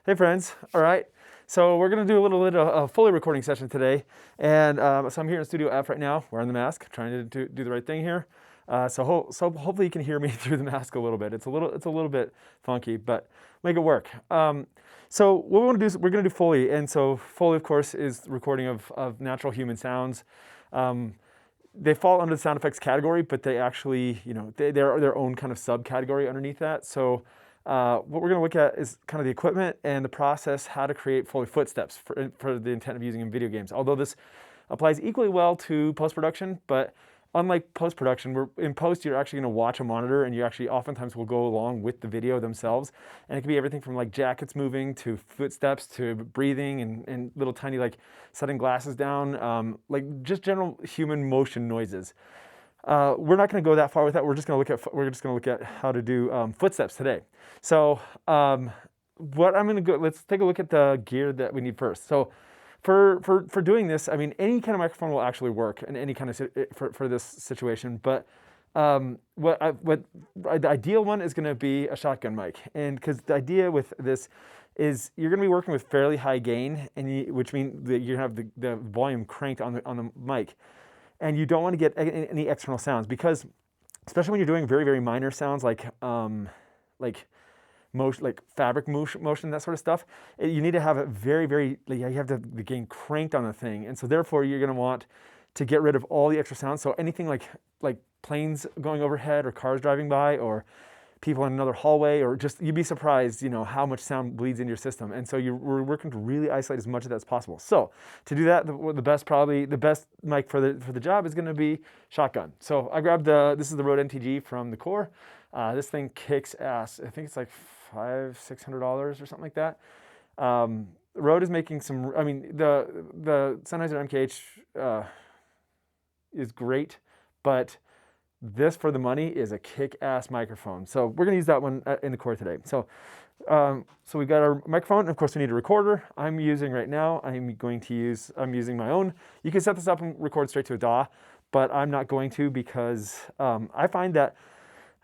Hey friends, all right. So we're gonna do a little bit of a Foley recording session today. And so I'm here in Studio F right now, wearing the mask, trying to do the right thing here. So hopefully you can hear me through the mask a little bit. It's a little bit funky, but make it work. So what we want to do is we're gonna do Foley. And so Foley, of course, is the recording of natural human sounds. They fall under the sound effects category, but they actually, they're their own kind of subcategory underneath that. So what we're going to look at is kind of the equipment and the process, how to create Foley footsteps for the intent of using in video games. Although this applies equally well to post-production, but unlike post-production, in post you're actually going to watch a monitor, and you actually oftentimes will go along with the video themselves. And it can be everything from like jackets moving to footsteps to breathing and little tiny like setting glasses down, like just general human motion noises. We're not going to go that far with that. We're just going to look at how to do footsteps today. So what I'm going to go, let's take a look at the gear that we need first. So for doing this, I mean, any kind of microphone will actually work in any kind of for this situation. But the ideal one is going to be a shotgun mic, and because the idea with this is you're going to be working with fairly high gain, which means that you have the volume cranked on the mic. And you don't want to get any external sounds, because especially when you're doing very, very minor sounds like motion, like fabric motion, that sort of stuff, you need to have it very, very, you have the gain cranked on the thing. And so therefore you're going to want to get rid of all the extra sounds. So anything like planes going overhead, or cars driving by, or people in another hallway, or just, you'd be surprised, how much sound bleeds into your system. And so we're working to really isolate as much of that as possible. So to do that, the best mic for the job is going to be shotgun. So I grabbed this is the Rode NTG from the Core. This thing kicks ass. I think it's like $500-600 or something like that. Rode is making some. I mean, the Sennheiser MKH is great, but this, for the money, is a kick-ass microphone. So we're going to use that one in the Core today. So we've got our microphone, and of course we need a recorder. I'm using my own. You can set this up and record straight to a DAW, but I'm not going to, because I find that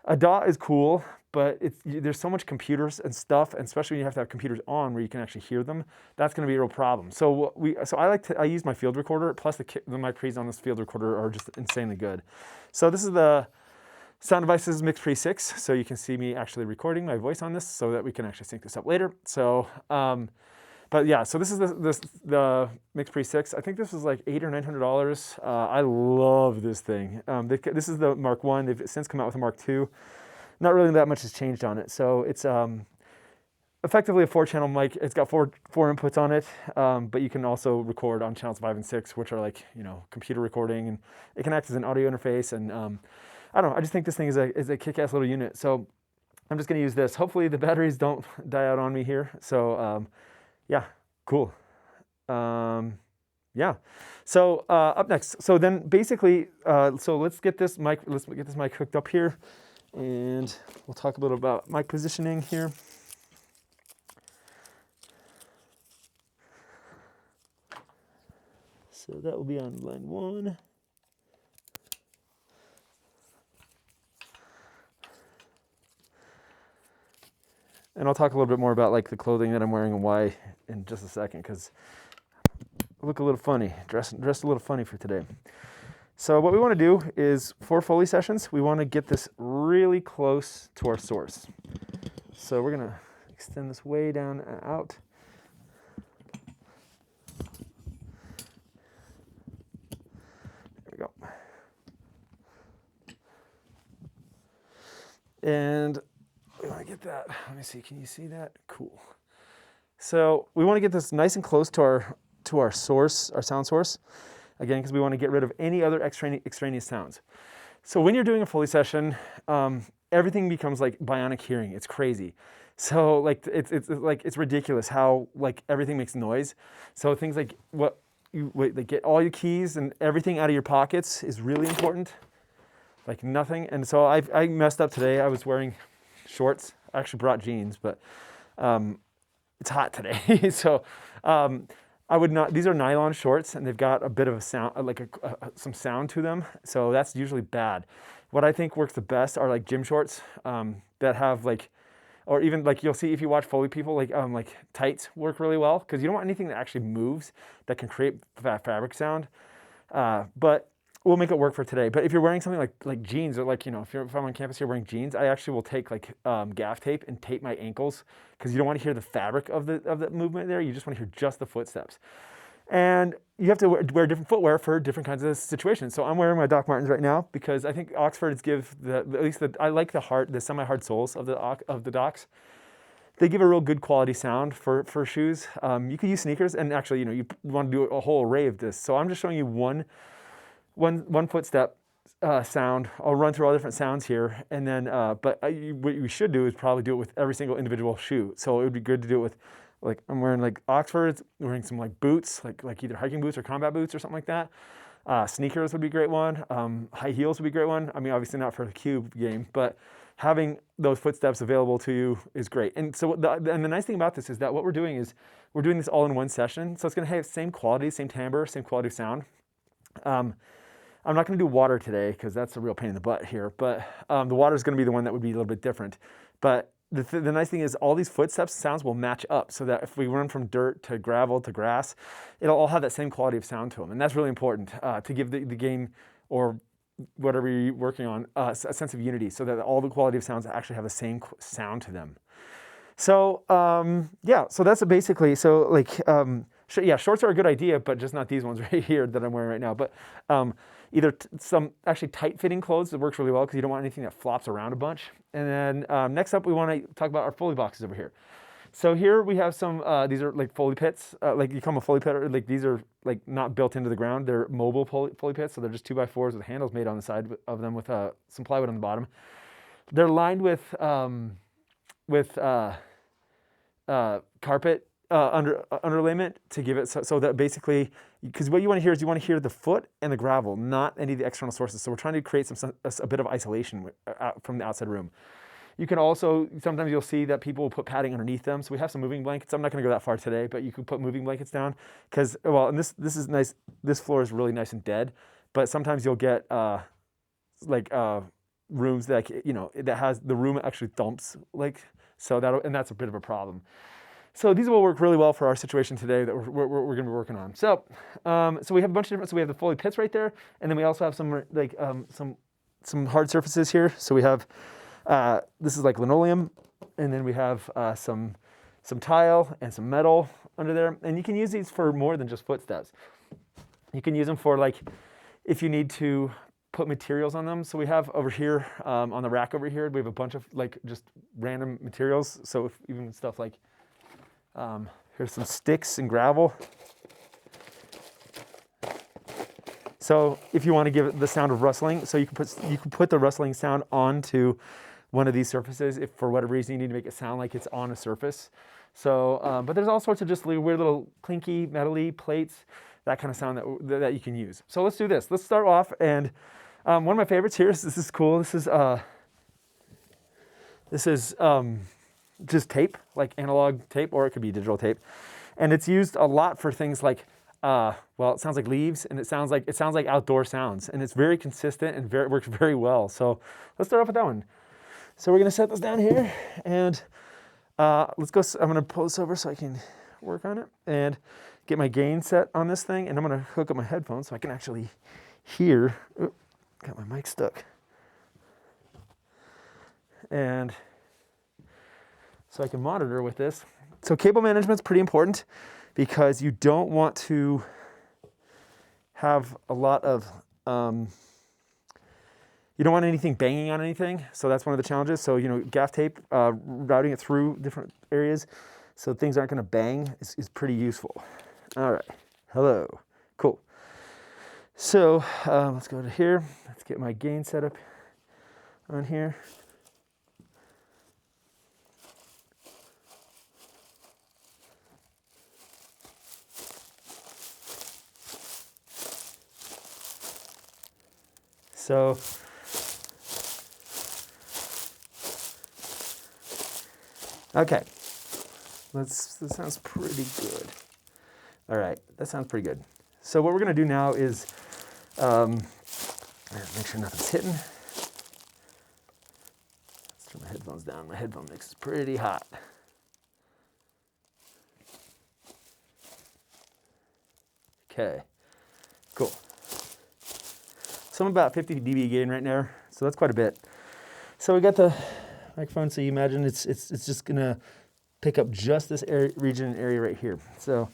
a DAW is cool, but there's so much computers and stuff, and especially when you have to have computers on where you can actually hear them, that's going to be a real problem. So I use my field recorder, plus the mic pre's on this field recorder are just insanely good. So this is the Sound Devices Mix Pre 6, so you can see me actually recording my voice on this, so that we can actually sync this up later. So, but yeah, so this is the Mix Pre 6. I think this was like $800 or $900. I love this thing. This is the Mark 1. They've since come out with a Mark 2. Not really that much has changed on it. So it's effectively a 4-channel mic. It's got four inputs on it, but you can also record on channels 5 and 6, which are like, computer recording, and it can act as an audio interface. And I don't know, I just think this thing is a kick-ass little unit. So I'm just going to use this. Hopefully the batteries don't die out on me here. So yeah, cool. Yeah. So up next. So then basically, so let's get this mic hooked up here, and we'll talk a little about mic positioning here. So that will be on line 1. And I'll talk a little bit more about like the clothing that I'm wearing and why in just a second, because I look a little funny, dressed a little funny for today. So what we want to do is, for Foley sessions, we want to get this really close to our source. So we're going to extend this way down and out. There we go. And we want to get that. Let me see. Can you see that? Cool. So we want to get this nice and close to our source, our sound source. Again, because we want to get rid of any other extraneous sounds. So when you're doing a Foley session, everything becomes like bionic hearing. It's crazy. So like it's ridiculous how like everything makes noise. So things like get all your keys and everything out of your pockets is really important. Like nothing. And so I messed up today. I was wearing shorts. I actually brought jeans, but it's hot today. So I would not. These are nylon shorts, and they've got a bit of a sound, like some sound to them. So that's usually bad. What I think works the best are like gym shorts that have like or even like you'll see if you watch Foley people, like tights work really well because you don't want anything that actually moves that can create that fabric sound. But we'll make it work for today. But if you're wearing something like jeans, or like, you know, if I'm on campus here wearing jeans, I actually will take like gaff tape and tape my ankles because you don't want to hear the fabric of the movement there. You just want to hear just the footsteps. And you have to wear different footwear for different kinds of situations. So I'm wearing my Doc Martens right now because I think Oxfords give I like the semi-hard soles of the Docs. They give a real good quality sound for shoes. You could use sneakers, and actually, you know, you want to do a whole array of this. So I'm just showing you one footstep sound. I'll run through all different sounds here, and then what you should do is probably do it with every single individual shoe. So it would be good to do it with, like, I'm wearing like Oxfords, wearing some like boots, like either hiking boots or combat boots or something like that. Sneakers would be a great one. High heels would be a great one. I mean, obviously not for the cube game, but having those footsteps available to you is great. And so the nice thing about this is that what we're doing is we're doing this all in one session. So it's going to have same quality, same timbre, same quality of sound. I'm not going to do water today because that's a real pain in the butt here, but the water is going to be the one that would be a little bit different. But the nice thing is all these footsteps sounds will match up so that if we run from dirt to gravel to grass, it'll all have that same quality of sound to them. And that's really important to give the game or whatever you're working on a sense of unity so that all the quality of sounds actually have the same sound to them. So yeah, so that's basically, so like, yeah, shorts are a good idea, but just not these ones right here that I'm wearing right now. But either some actually tight-fitting clothes that works really well because you don't want anything that flops around a bunch. And then next up, we want to talk about our Foley boxes over here. So here we have some, these are like Foley pits, like you call them a Foley pit, or like these are like not built into the ground. They're mobile Foley pits, so they're just 2x4s with handles made on the side of them with some plywood on the bottom. They're lined with carpet underlayment to give it so that basically, because what you want to hear is you want to hear the foot and the gravel, not any of the external sources. So we're trying to create a bit of isolation from the outside room. You can also, sometimes you'll see that people will put padding underneath them. So we have some moving blankets. I'm not going to go that far today, but you can put moving blankets down because, well, and this is nice. This floor is really nice and dead, but sometimes you'll get rooms that, you know, that has the room actually thumps, like, so and that's a bit of a problem. So these will work really well for our situation today that we're going to be working on. So so we have a bunch of different, so we have the Foley pits right there, and then we also have some like some hard surfaces here. So we have this is like linoleum, and then we have some tile and some metal under there. And you can use these for more than just footsteps. You can use them for, like, if you need to put materials on them. So we have over here on the rack over here, we have a bunch of like just random materials. So even stuff like here's some sticks and gravel. So if you want to give it the sound of rustling, so you can put the rustling sound onto one of these surfaces if for whatever reason you need to make it sound like it's on a surface. So, but there's all sorts of just weird little clinky, metally plates, that kind of sound that you can use. So let's do this. Let's start off, and one of my favorites here is, this is cool. This is just tape, like analog tape, or it could be digital tape, and it's used a lot for things like, well, it sounds like leaves, and it sounds like outdoor sounds, and it's very consistent and works very well. So let's start off with that one. So we're gonna set this down here, and let's go. I'm gonna pull this over so I can work on it and get my gain set on this thing, and I'm gonna hook up my headphones so I can actually hear. Oops, got my mic stuck, and so I can monitor with this. So cable management's pretty important because you don't want to have a lot of you don't want anything banging on anything, so that's one of the challenges. So, you know, gaff tape, routing it through different areas so things aren't going to bang is pretty useful. All right, hello, cool. So let's go to here. Let's get my gain set up on here. So okay, that sounds pretty good. All right, that sounds pretty good. So what we're gonna do now is make sure nothing's hitting. Let's turn my headphones down. My headphone mix is pretty hot. Okay, cool. So I'm about 50 dB gain right now, so that's quite a bit. So we got the microphone, so you imagine it's just gonna pick up just this region and area right here. So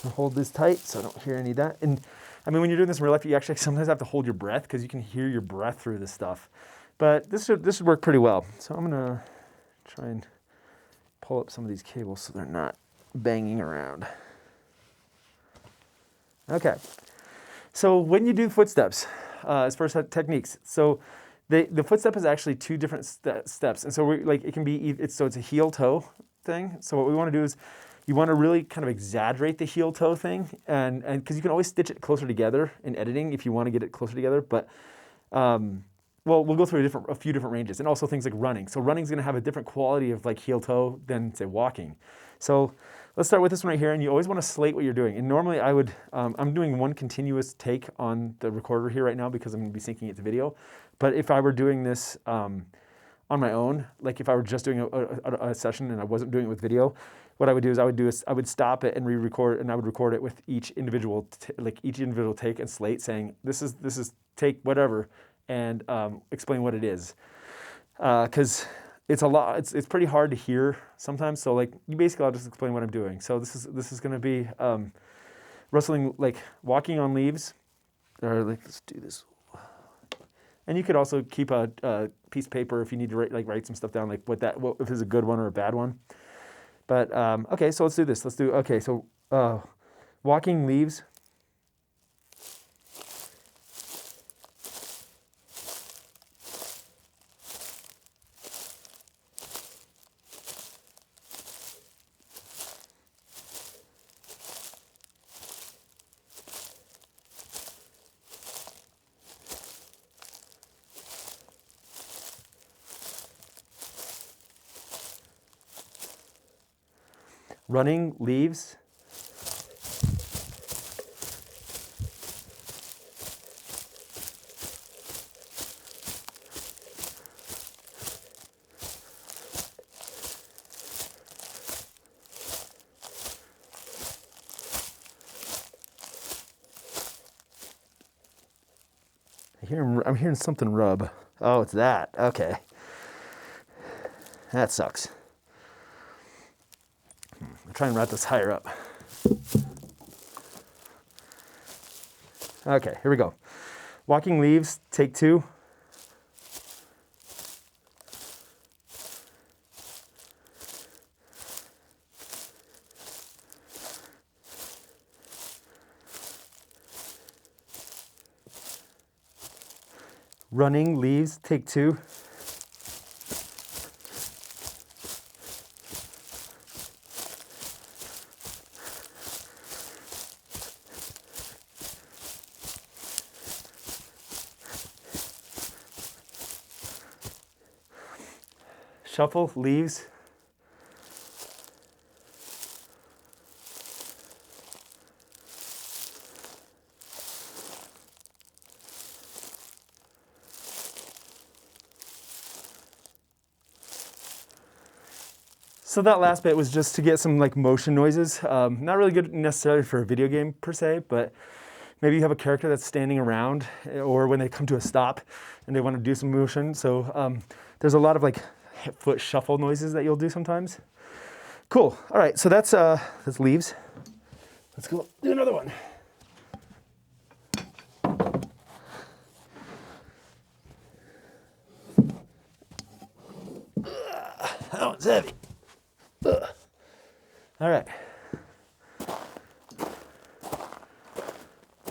I'll hold this tight so I don't hear any of that. And I mean, when you're doing this in real life, you actually sometimes have to hold your breath because you can hear your breath through this stuff. But this should work pretty well. So I'm gonna try and pull up some of these cables so they're not banging around. Okay. So when you do footsteps, as far as techniques, so the footstep is actually two different steps, and so it can be it's a heel toe thing. So what we want to do is you want to really kind of exaggerate the heel toe thing, and because you can always stitch it closer together in editing if you want to get it closer together. But well, we'll go through a few different ranges, and also things like running. So running is going to have a different quality of like heel toe than say walking. So let's start with this one right here, and you always want to slate what you're doing. And normally I would, I'm doing one continuous take on the recorder here right now because I'm going to be syncing it to video. But if I were doing this on my own, like if I were just doing a session and I wasn't doing it with video, what I would do is I would stop it and re-record, and I would record it with each individual take and slate, saying this is take whatever, and explain what it is, because it's a lot. It's pretty hard to hear sometimes. So like I'll just explain what I'm doing. So this is going to be rustling, like walking on leaves, or like let's do this. And you could also keep a piece of paper if you need to write some stuff down, like what if it's a good one or a bad one. But okay, so let's do this. Okay, so walking leaves. Running leaves. I'm hearing something rub. Oh, it's that. Okay. That sucks. I'll try and route this higher up. Okay, here we go. Walking leaves, take 2. Running leaves, take 2. Shuffle leaves. So that last bit was just to get some like motion noises. Not really good necessarily for a video game per se, but maybe you have a character that's standing around, or when they come to a stop and they want to do some motion. So there's a lot of like foot shuffle noises that you'll do sometimes. Cool. All right, so that's leaves. Let's go do another one. That one's heavy. All right.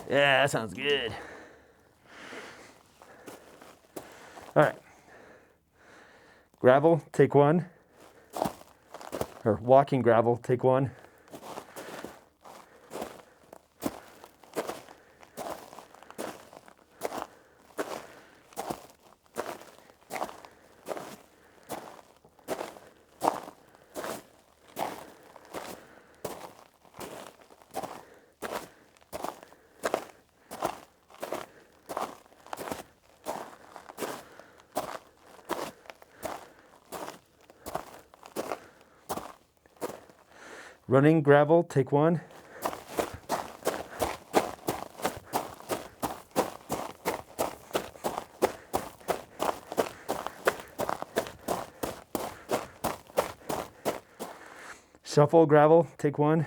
Yeah, that sounds good. All right. Gravel, take 1. Or walking gravel, take 1. Running gravel, take 1. Shuffle gravel, take 1.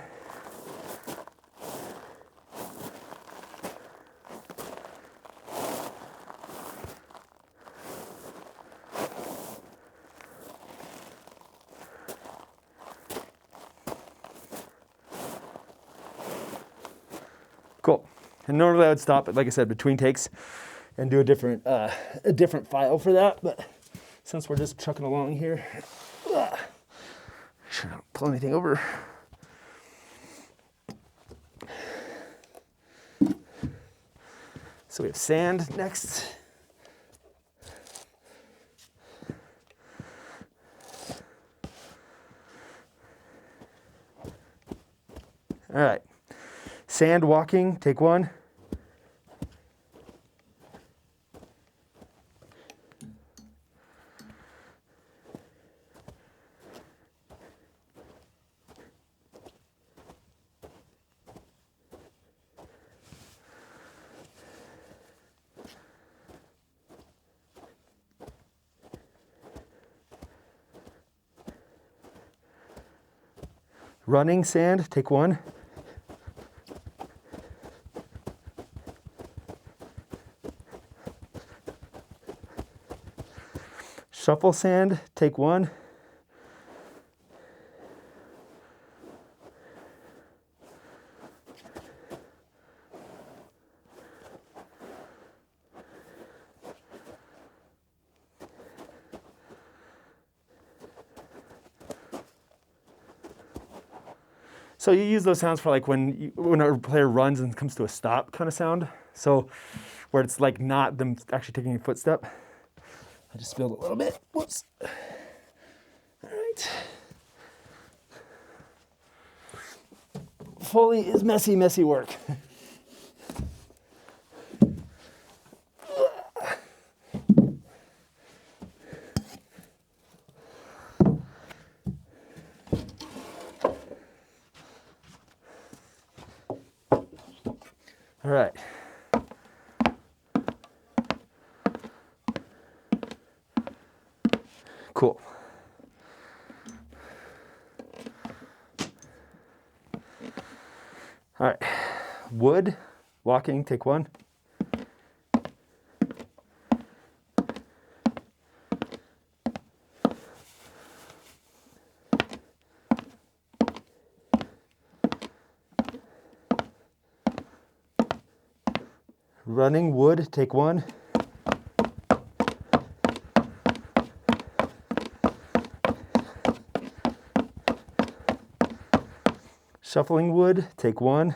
Cool. And normally I would stop it, like I said, between takes and do a different file for that. But since we're just trucking along here, should not pull anything over. So we have sand next. All right. Sand walking, take 1. Running sand, take 1. Shuffle sand, take 1. So you use those sounds for like when a player runs and comes to a stop kind of sound. So where it's like not them actually taking a footstep. I just spilled a little bit. Whoops. All right. Foley is messy, messy work. All right. Cool. All right. Wood, walking, take 1. Running wood, take 1. Shuffling wood, take 1.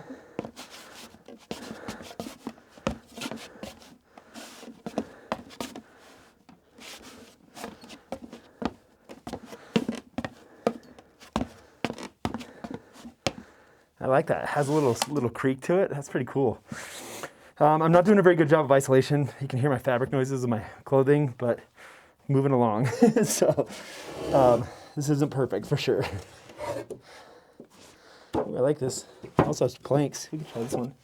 I like that. It has a little creak to it. That's pretty cool. I'm not doing a very good job of isolation. You can hear my fabric noises in my clothing, but moving along. So this isn't perfect for sure. Ooh, I like this. Also has planks. We can try this one.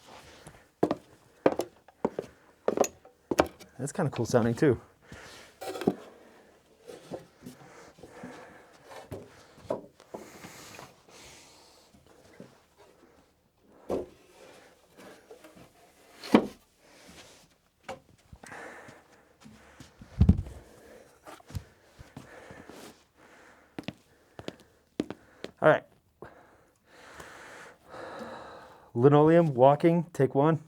That's kind of cool sounding too. All right. Linoleum, walking, take 1.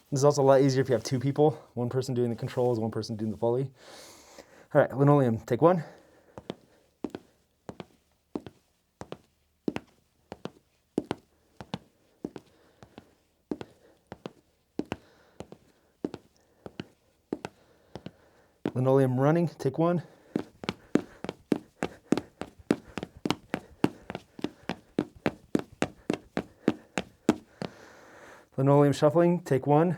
This is also a lot easier if you have 2 people. One person doing the controls, one person doing the Foley. All right, linoleum, take 1. Linoleum running, take 1. Linoleum shuffling, take 1.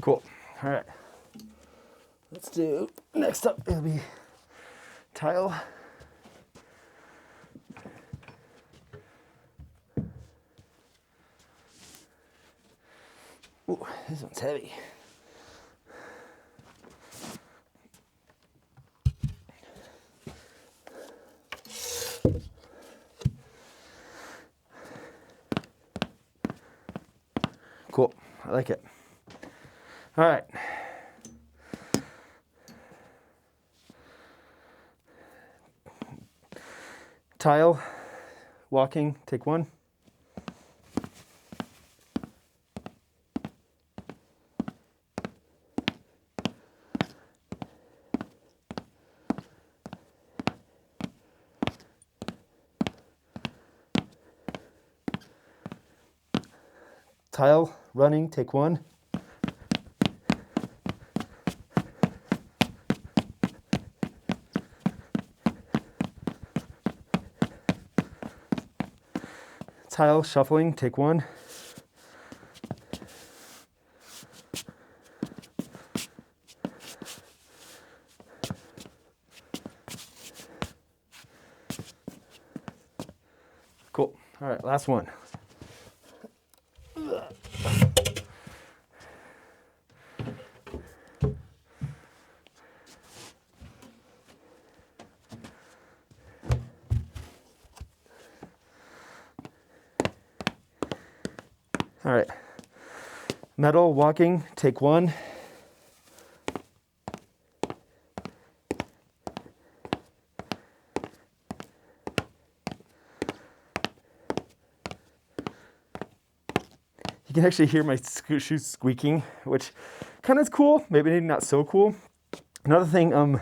Cool. All right. Let's do, next up, it'll be tile. Ooh, this one's heavy. Cool. I like it. All right. Tile, walking, take 1. Tile, running, take 1. Tile, shuffling, take 1. Cool. All right, last one. All right, metal, walking, take 1. You can actually hear my shoes squeaking, which kind of is cool, maybe not so cool. Another thing,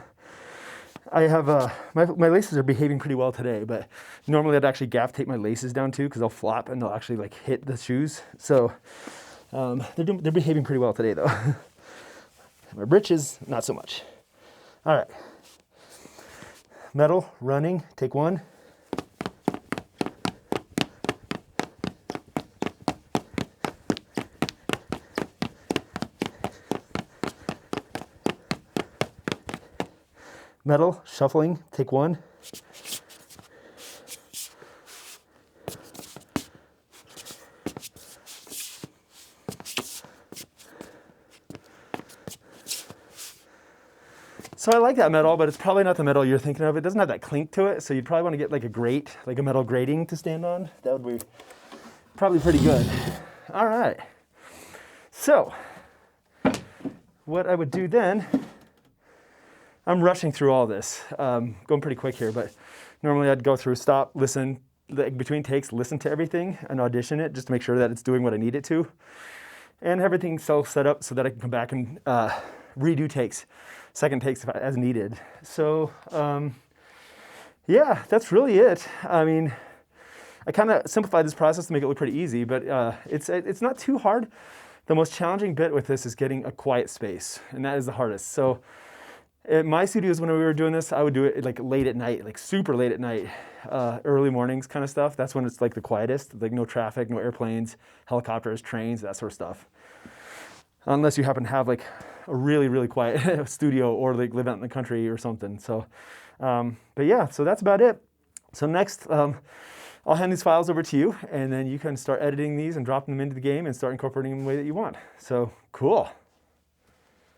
I have, my laces are behaving pretty well today, but normally I'd actually gaff tape my laces down too, because they'll flop and they'll actually like hit the shoes. So they're behaving pretty well today though. My britches, not so much. All right. Metal, running, take 1. Metal, shuffling, take 1. So I like that metal, but it's probably not the metal you're thinking of. It doesn't have that clink to it, so you'd probably want to get like a grate, like a metal grating to stand on. That would be probably pretty good. All right. So what I would do then, I'm rushing through all this, going pretty quick here, but normally I'd go through, stop, listen, between takes, listen to everything and audition it just to make sure that it's doing what I need it to. And everything's so set up so that I can come back and redo takes, second takes as needed. So yeah, that's really it. I mean, I kind of simplified this process to make it look pretty easy, but it's not too hard. The most challenging bit with this is getting a quiet space, and that is the hardest. So at my studios, when we were doing this, I would do it like late at night, like super late at night, early mornings kind of stuff. That's when it's like the quietest, like no traffic, no airplanes, helicopters, trains, that sort of stuff. Unless you happen to have like a really, really quiet studio or like live out in the country or something. So, but yeah, so that's about it. So next, I'll hand these files over to you, and then you can start editing these and dropping them into the game and start incorporating them the way that you want. So cool.